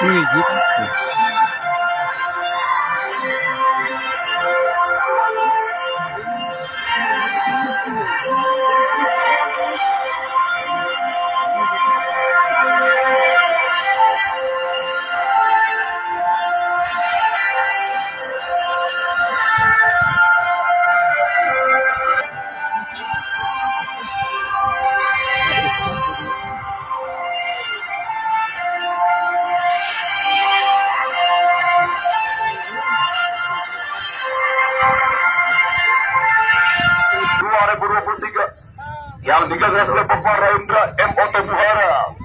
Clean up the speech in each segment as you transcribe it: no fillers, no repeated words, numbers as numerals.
Wih, gitu. Yang digagas oleh Bapak Raindra M.O.T. Buhara.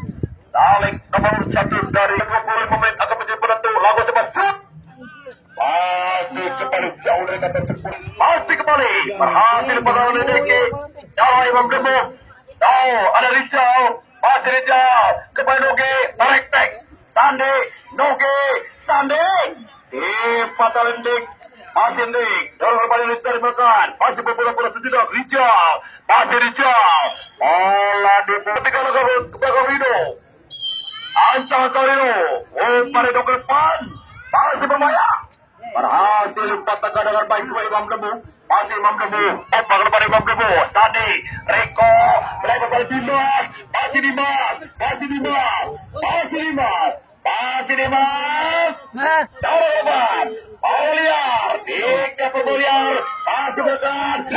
Tarik nomor 1 dari 25 menit akan menjadi penentu. Lagu sepas shoot. Masih kembali jauh dari kata 10. Masih kembali. Berhasil pada Deki. Jauh Imam Demo. Jauh ada Rijal. Masih Rijal. Kembali Noge. Tarik tek. Sandi. Noge. Sandi. Di Fatal Indik. Masih Dik, dorong kembali dicari makan. Masih berbola-bola sejenak. Rijal, masih Rijal. Bola di tiga lagu ke belakang Rido. Ancang-ancang Rido. Umpan Rido ke depan. Masih berbahaya. Berhasil patahkan dengan baik kepada Imam Debu. Masih Imam Debu. Umpan ke depan Imam Debu. Sandi, Riko. Lepas kali Dimas. Masih Dimas. Masih Dimas. Masih Dimas. Masih Dimas. Dorong lebat. Oliar, tiga Oliar, masuk dekat.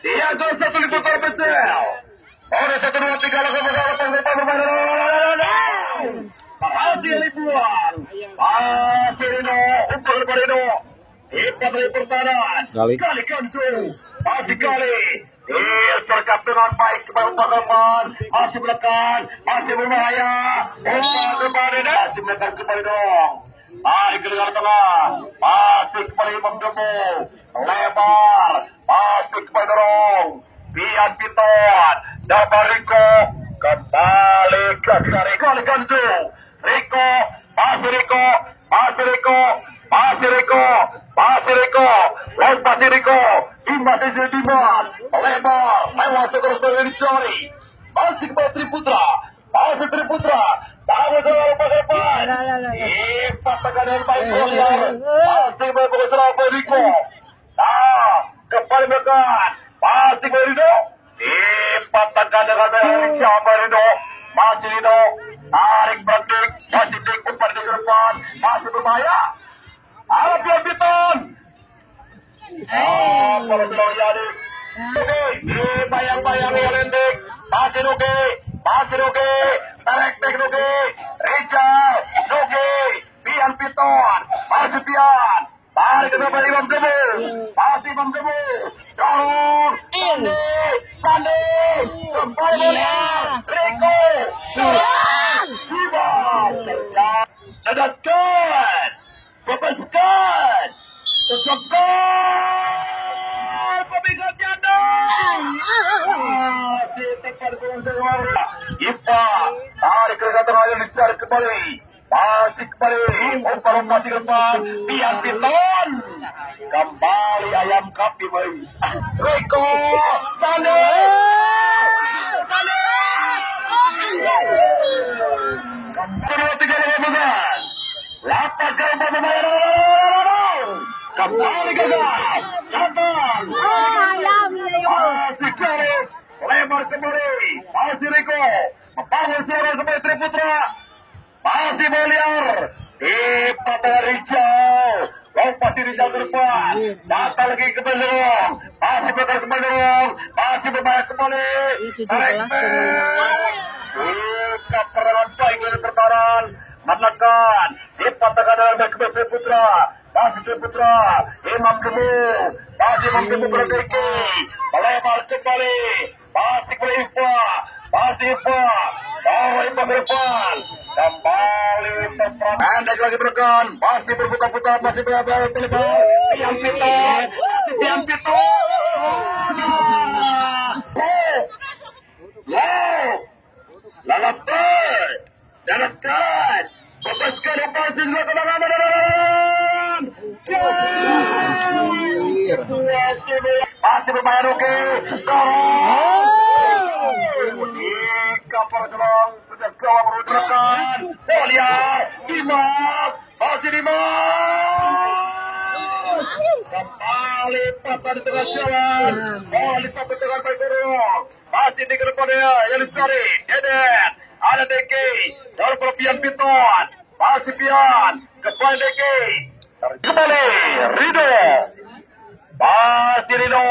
Siaga satu di putar besar. Ada 1, 2, 3 lakukan bermain. Berhasil dibuang. Masih Rino, umpan lebar Rino. Ipat dari pertahanan. Kali Kansu. Masih kali. Sergap dengan baik kepada umpan. Masih menekan. Masih berbahaya. Umpan kembali. Masih menekan kembali dong. Tarik ke tengah. Masih kembali Imam Demo. Lebar. Masih kembali dorong. Pian Piton. Dapat Riko. Kembali ke kali Kansu. Riko. Masih Riko. Masih Riko. Masih Riko. Masih Riko. Masih Riko. Dimas. Lebar. Lewat seterus dari Sorry. Masih kembali Triputra. Masih Triputra. Bagus selalu pakai depan. Patahkan dengan baik Oliar. Masih bagus selalu Riko. Nah, kembali menekan. Masih Rido. Dipatahkan dengan baik siapa Rido. Masih Rido. Tarik berhenti. Masih Dik umpan ke depan. Masih berbahaya. Ada Pian Piton. Kalau sudah jadi. Oke, bayang-bayang Olendik. Masih Nugi. Masih Nugi. Tarik-tek Nugi. Rijal. Nugi. Pian Piton. Masih Pian. Tarik ke depan Imam Debu. Masih Imam Debu. Dorong. Sandi. Kembali bola. Riko. Sedangkan. Bebaskan. Tetapkan. Pemikat janda. Masih tepat dengan Ipa. Tarik ke tengah yang dicari kembali. Masih kembali. Umpan masih ke depan. Pian Piton. Kembali ayam kapi bayi. Riko. Sandi. Kedua 3-15. Lapas ke umpan pemain. Kembali gagal. Datang. Masih kali. Lebar kembali. Masih Riko. Membangun suara kembali Triputra. Masih Oliar. Dipatah Rijal. Pasti Rijal ke depan. Datang lagi ke belakang. Masih bergerak ke belakang. Masih berbahaya kembali. Tarik. Keperangan baik dari pertahanan. Menekan. Dipatahkan dengan baik ke Triputra. Masih Triputra. Imam Demu. Masih Imam Demu berhenti. Melebar kembali. Masih ke Ipa. Masih Ipa. Bawa Ipa ke depan. Kembali pendek lagi berkan. Masih berputar-putar. Masih berlebar. Pian Piton. Pian Piton. Lalapan. Daratkan. Bebaskan umpan sehingga kemenangan. Masih berbahaya Ruki. Jika perjuangan sudah gawang rekan. Poliar, Dimas, masih Dimas. Kembali patah di tengah jalan. Oh, disambut dengan baik burung. Masih di depannya yang dicari. Dedet, ada Deki. Dalam perpian Piton. Masih Pian. Kembali Deki. Kembali Rido. Masih Rido.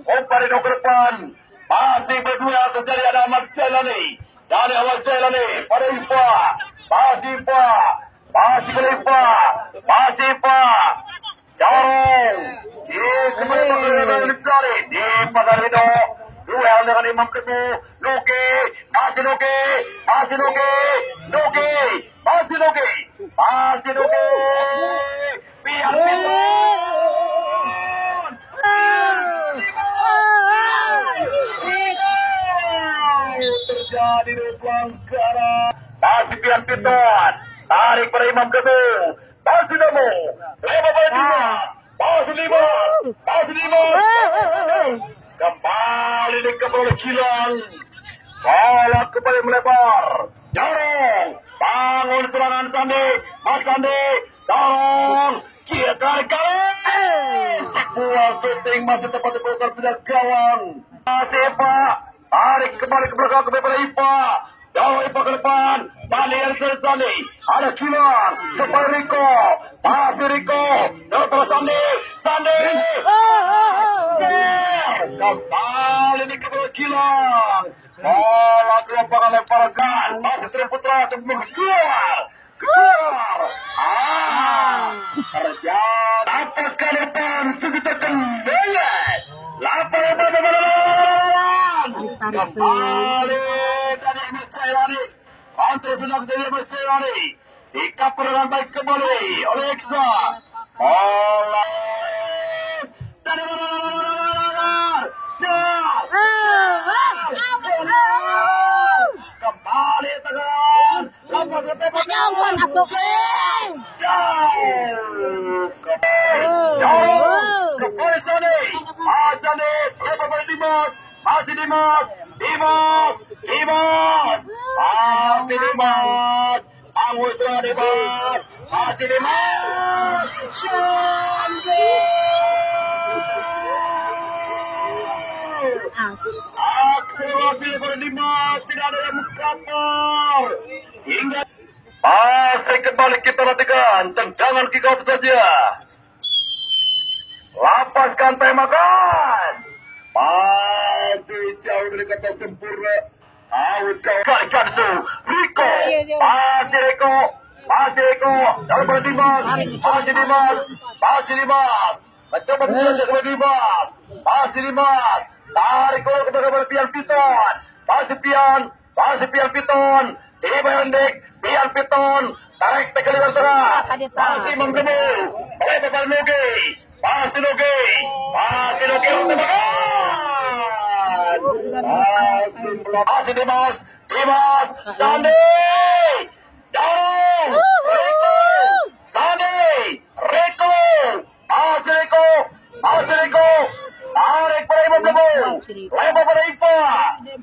Umpan Rido ke depan. Masih berdua terjadi ada Ahmad Jailani. Dari awal Jailani pada Ipa. Masih Ipa. Masih pada Ipa. Masih Ipa. Dorong. Kembali pada dicari. Di pada Rido. Duel dengan Imam Ketu. Nuki. Masih Nuki. Masih Nuki. Nuki. Masih Nuki. Masih Nuki. Biar terjadi di pelanggaran. Masih Pian Piton. Tarik pada Imam Ketu. Masih Demo. Lema pada Dimas. Masih Dimas. Masih Dimas. Kembali dikepal oleh Kilang. Bola kembali melebar. Dorong. Bangun serangan Sandi. Mas Sandi. Dorong. Kia kali-kali. Sebuah syuting masih tepat di belakang pindah gawang. Masih Pak. Tarik kembali ke belakang kepada Ipa. Jauh Ipa ke depan. Sandi yang Sandi. Ada Kilang. Kembali Riko. Masih Riko. Dalam Sandi. Sandi. Kembali di kepala Kilang. Bola gelombang lemparan. Masih Triputra sebelum keluar. Kerja atas ke depan sejuta kembali. Lapar kembali dari Ahmad Jailani. Kontrol sudah dari Ahmad Jailani. Dikapur dengan baik kembali oleh Eksa. Bola dari kembali tegas. Lepas ke tempat kembali Sani. Sani lepas pada Dimas. Masih Dimas. Dimas. Dimas. Masih Dimas. Bangun sudah Dimas. Masih Dimas. Akselerasi pada Dimas. Tidak ada yang mengkapar. Hingga masih kembali kita latihan. Tendangan kick off saja. Lapaskan tembakan. Masih jauh dari kata sempurna. Out kali su. Riko. Masih Riko. Masih Riko. Dalam pada Dimas. Masih Dimas. Masih Dimas. Mencoba menjelajah kepada Dimas. Masih Dimas. Tarik gol kepada Pian Piton. Masih Pian. Masih Pian Piton. Ibandek. Pian Piton. Tarik tekan di tengah. Masih menggemu. Oleh Bapak Nugi. Masih Nugi. Masih Nugi. Masih Dimas. Dimas. Sandi. Dorong. Riko. Sandi. Riko. Masih Riko. Masih Riko. Tarik pada Imam Lebu. Lebar pada Ipa.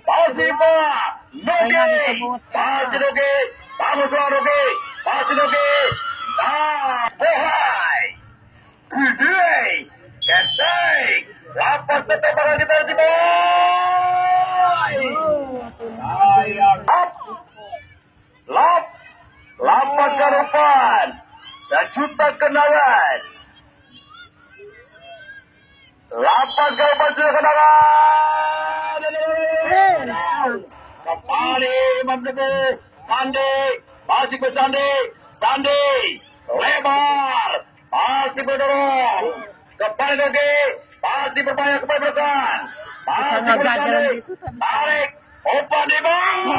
Masih Ipa. Nugi. Masih Nugi. Bangun suara Nugi. Masih Nugi. Bohai. Widih. Kesek. Lapas tembakan kita si boy. Lap. Lapas ke depan. Sejuta kenangan. Lapas ke depan sudah kenangan. Kembali Imam Lebu. Sandi. Masih ke Sandi. Sandi. Lebar. Masih berdorong. Kembali lagi. Masih berbahaya kembali belakang. Masih berbahaya. Tarik. Umpan di bawah.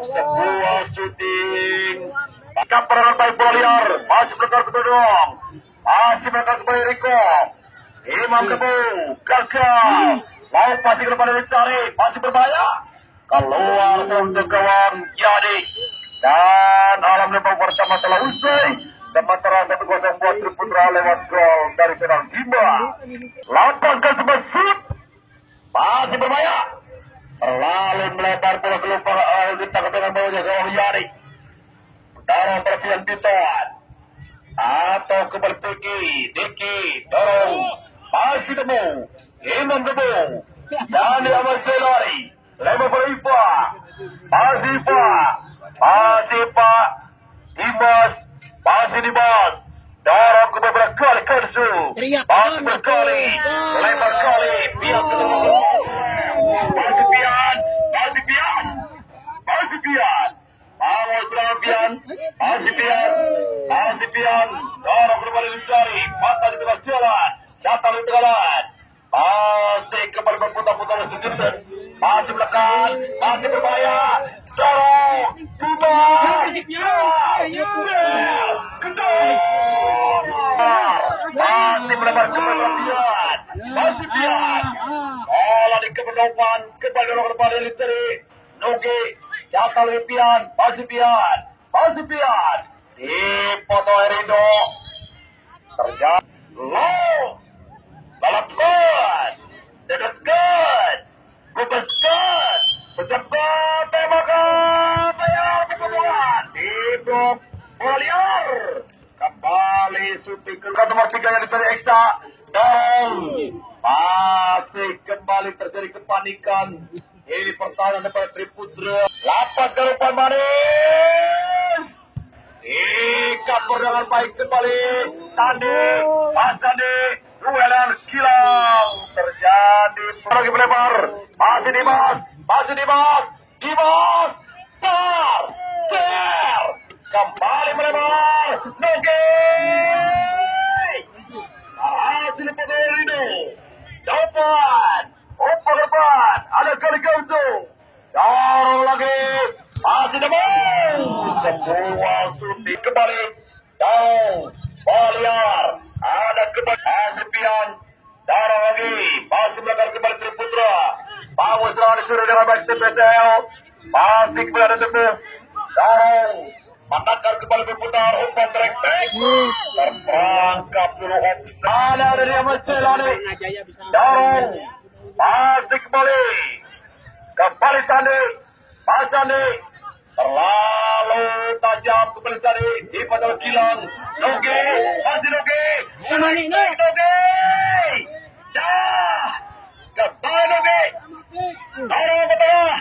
Sebuah syuting. Kaparan baik bola liar. Masih berkar ketodong. Masih berkar kembali Riko. Imam Kebu. Gagal. Mau pasti ke depan dicari. Masih berbahaya. Keluar untuk gawang Yadi. Dan alam lembang bersama telah usai. Sementara 1-0 buat Triputra lewat gol dari seorang Dimba. Lapaskan sebuah shoot. Masih berbahaya. Terlalu melebar bola keluar kita dengan bawahnya gawang Yari. Dorong perpian Piton. Atau kembali Diki. Dorong. Masih Demo. Imam Demo. Dani Ahmad Selari. Lema Berifa. Masih Pak. Dimas. Masih Dimas. Dorong ke beberapa kali Kersu. Masih berkali. Lebar kali. Pian kedua. Masih Pian. Masih Pian. Dorong kembali mencari. Patah di tengah jalan. Datang di tengah jalan. Masih kembali berputar-putar sejenak. Masih menekan. Masih berbahaya. Dorong. Masih melebar ke Pian. Masih Pian. Bola di kemenangan. Kembali orang kepada Litseri. Nugi. Jatuh oleh Pian. Masih Pian. Di foto Herindo. Terjadi. Low. Balap good. Dekat good. Kubas good. Secepat tembakan. Bayar pertemuan. Di blok. Bola liar. Kembali syuting ke nomor 3 yang dicari Eksa. Dan masih kembali terjadi kepanikan. Ini pertahanan daripada Triputra. Lapas ke depan manis. Kapur dengan baik kembali. Sandi. Duelan kilau. Terjadi. Lagi melebar. Masih Dimas. Ter. Kembali melebar. Nugi. Hasil Pedolino. Dapat. Umpan depan. Ada kali Gauzo. Dorong lagi. Masih Dimas. Sebuah syuting kembali. Dorong. Baliar. Ada kembali. Masih Pian. Dorong lagi. Masih melakukan kembali Triputra. Bagus serangan disuruh dengan baik TPCL. Masih kembali ada tepuk. Dorong. Menakar kembali berputar. Umpan track back. Terperangkap dulu offside. Ada dari Ahmad Selani. Dorong. Masih kembali. Kembali Sandi. Terlalu tajam kembali Sandi. Di padal Gilang. Nugi. Masih Nugi. Dah. Kembali Nugi. Dorong ke tengah.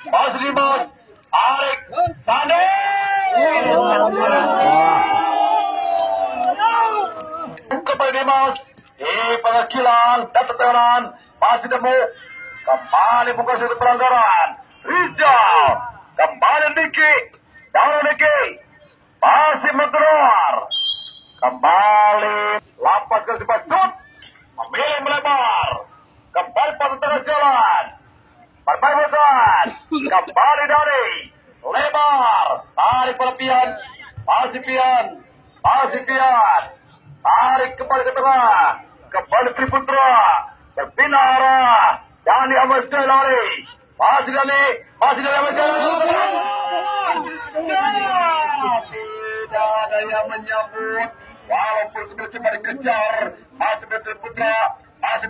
Masih Dimas. Arik. Sandi. Kembali Dimas. Pengakilan dan teteran. Masih Demo. Kembali buka satu pelanggaran. Rizal. Kembali Niki. Dorong Niki. Masih mengeluar. Kembali. Lapas ke sebuah shoot. Memilih melebar. Kembali pada tengah jalan. Berbaikan. Kembali dari. Lebar. Tarik pada Pian. Masih Pian. Tarik kembali ke tengah. Kembali Triputra. Berpindah arah. Dani Ahmad Selari. Masih Dani Ahmad Selari. Tidak ada yang menyambut. Walaupun kemudian cepat dikejar. Masih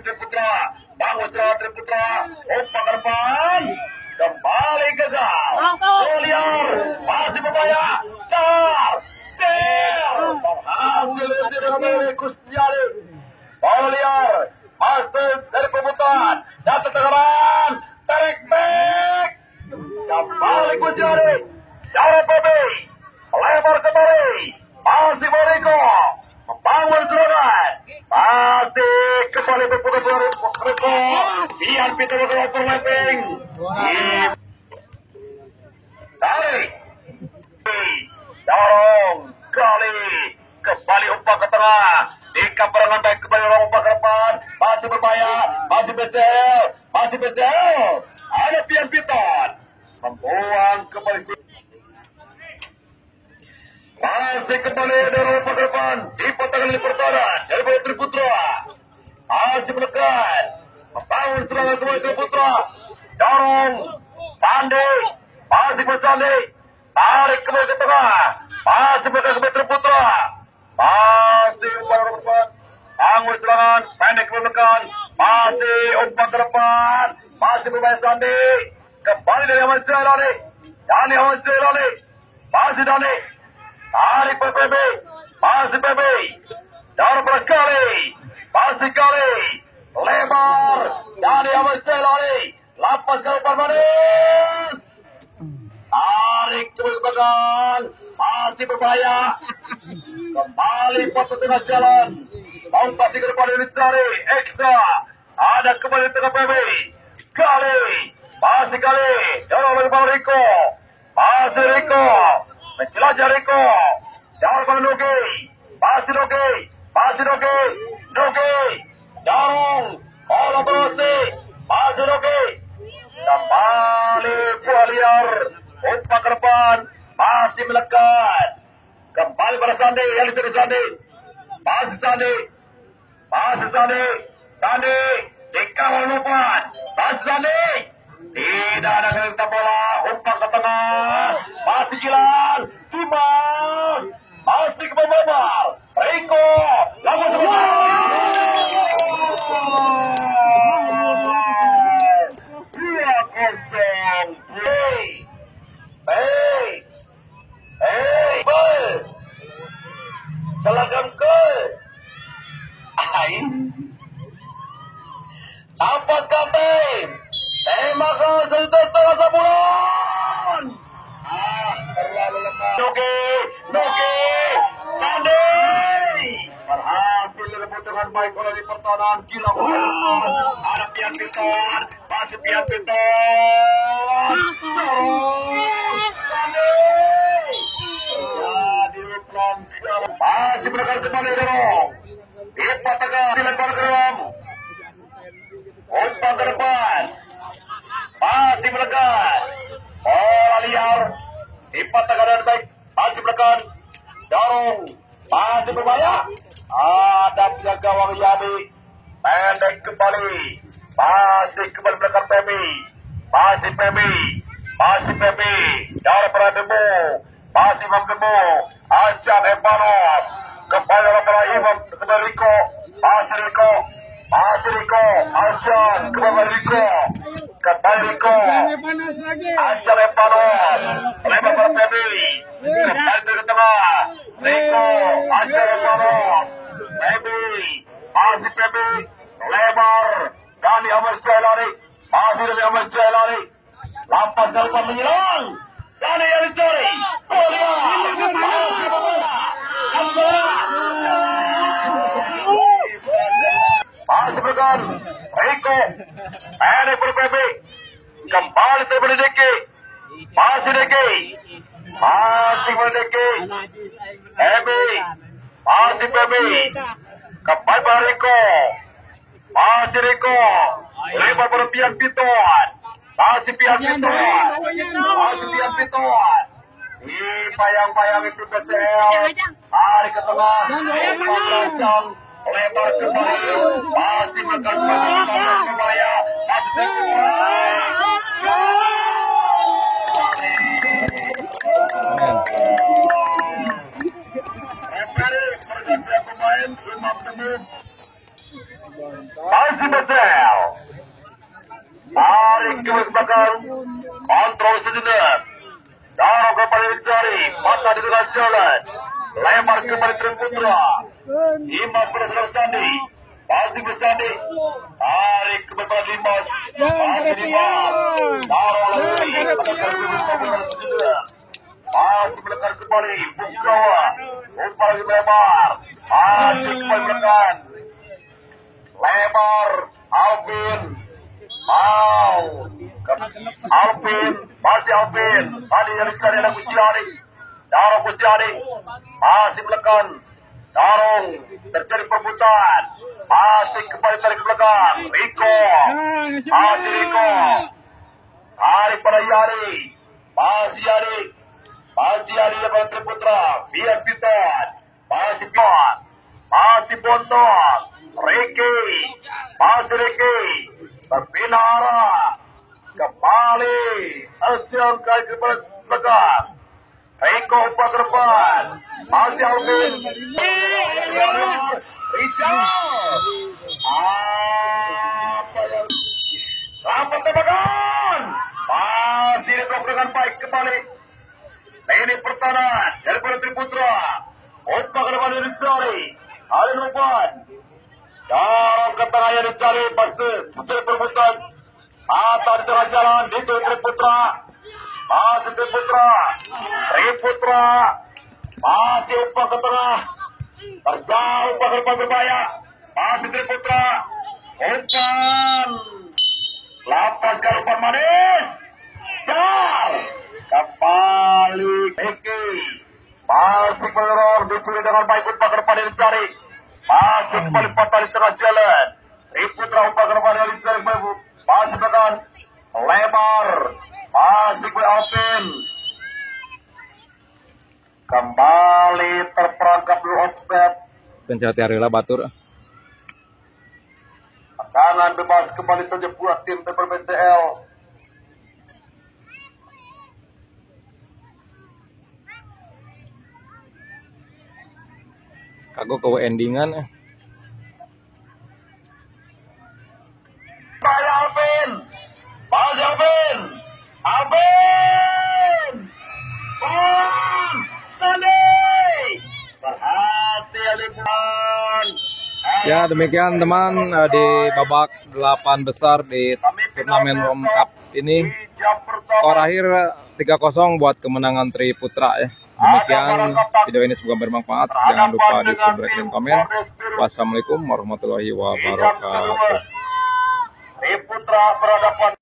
Triputra. Bangun serangan Triputra. Umpan ke depan. Kembali gagal. Liar. Masih berbahaya. Hasil dari Kustiali. Liar. Master dari pemutan. Dan tertegaran. Tarik back. Kembali Kustiali. Darah Bobi. Melebar kembali. Masih Moriko. Membangun serangan. Masih kembali berputar-putar Riko. Pian Peter overlapping. Tarik. Dorong. Kali. Kembali umpan ke tengah. Di kaperangan baik kembali orang umpan ke depan. Masih berbahaya. Masih BCL. Ada Pian Peter. Membuang kembali. Masih kembali dari umpan ke depan. Di potongan di pertahanan. Dari bawah Triputra. Masih menekan. Membangun serangan kembali Triputra. Dorong. Sandi. Masih bersandi. Tarik kembali ke tengah. Masih menekan kembali Triputra. Masih umpan ke depan. Anggur serangan, pendek menekan, masih umpan ke depan, masih bermain Sandi, kembali dari Ahmad Jailani, Dani Ahmad Jailani, masih Dani, tarik PPB, masih PB, darah berkali, masih kali, lebar, Dani Ahmad Jailani, lapas ke depan manis, tarik ke belakang, masih berbahaya, kembali foto tengah jalan. Mau kasih ke depan ini cari ekstra. Ada kembali di tengah PB. Kali. Masih kali. Dorong lagi Bang Riko. Masih Riko. Menjelajah Riko. Dorong Bang Nugi. Masih Nugi. Masih Nugi. Nugi. Dorong. Kolaborasi. Masih Nugi. Kembali buah liar. Umpan ke depan. Masih melekat. Kembali pada Sandi. Yang dicari Sandi. Masih Sandi. Masih Sandi, Sandi dikawal umpan, masih Sandi, tidak ada kereta bola, umpan ke tengah, masih Gilang, Dimas, masih ke bawah, Riko, lawan sebentar, 2-0, selagam gol, Ampas kapten, tembak sudah setengah sebulan. Terlalu lemah. Nugi, Sandi. Berhasil direbut dengan baik oleh pertahanan Gilang. Ada Pian Piton, masih Pian Piton. Sandi. Jadi Lukman masih bergerak kembali dorong. Lipat tegak, dilempar ke dalam. Umpan ke depan. Masih melekat. Bola liar. Lipat tegak dan baik. Masih melekat. Dorong. Masih berbahaya. Ada pihak gawang Yani. Pendek kembali. Masih kembali melekat Pemi. Masih Pemi. Masih Pemi. Dorong pada Bemo. Masih Imam Bemo. Ancam Evanos. Kembali pada Imam. Kembali Riko. Masih Riko. Masih Riko, Ancam, kembali Riko, kembali Riko, Ancam Evanos, lebar pada Pebi, kembali ke tengah, Riko, Ancam Evanos, Pebi, masih Pebi, lebar, Dani Ahmad Jailani, masih Dani Ahmad Jailani, lampas ke depan menyerang, sana yang dicari, bola, masih bola, masih berkan Riko pendek ber-PB kembali terhadap Deki masih Deki masih Deki PB masih PB kembali pada Riko masih Riko lebar pada Pian Piton masih Pian Piton masih Pian Piton payang-payang itu kecil tarik ke tengah Rancang lebar kembali masih menekan kembali masih pergantian pemain Imam Temu masih betul tarik ke belakang kontrol sejenak dorong kembali Jari mata di tengah jalan lebar kembali Triputra Dimas berhasil Sandi masih bersandi tarik ke belakang Dimas masih Dimas taruh lagi masih melekat kembali Bukawa umpan lagi lebar masih kembali melekat lebar Alvin Alvin masih Alvin Sandi yang dicari oleh Gustiani Darong Gustiani masih melekat Darong terjadi perebutan masih kembali tarik ke belakang Riko masih Riko tarik pada Yani masih Yani daripada Triputra Pian Piton masih Pion masih Bontot Riki masih Riki berpindah arah kembali Ancam kali ke belakang Riko umpan ke depan masih Alvin hijau. Apa yang dapat tembakan? Masih diblok dengan baik kembali. Ini pertahanan daripada Triputra. Umpan ke depan yang dicari. Ada umpan. Dorong ke tengah yang dicari. Pasti mencari perbutan. Mata di tengah jalan. Dicari Triputra. Masih Triputra. Triputra. Masih umpan ke tengah. Terjauh umpan ke depan berbahaya. Masih Triputra. Umpan. Lepaskan umpan manis. Dar. Kembali Eki. Masih menurun. Dicuri dengan baik umpan ke depan yang dicari. Masih kembali patah di tengah jalan. Triputra umpan ke depan yang dicari. Masih tekan. Lebar. Masih ke Alvin. Kembali terperangkap di offset. Pencati Arila Batur. Tangan bebas kembali saja buat tim PPBCL. Kagok ke endingan. Bahaya Alvin. Bahaya Alvin. Alvin. Bang. Sunday. Berhasil dibuang. Ya demikian teman di babak 8 besar di turnamen World Cup ini. Skor akhir 3-0 buat kemenangan Triputra ya. Demikian video ini semoga bermanfaat. Jangan lupa di subscribe dan komen. Wassalamualaikum warahmatullahi wabarakatuh. Triputra berhadapan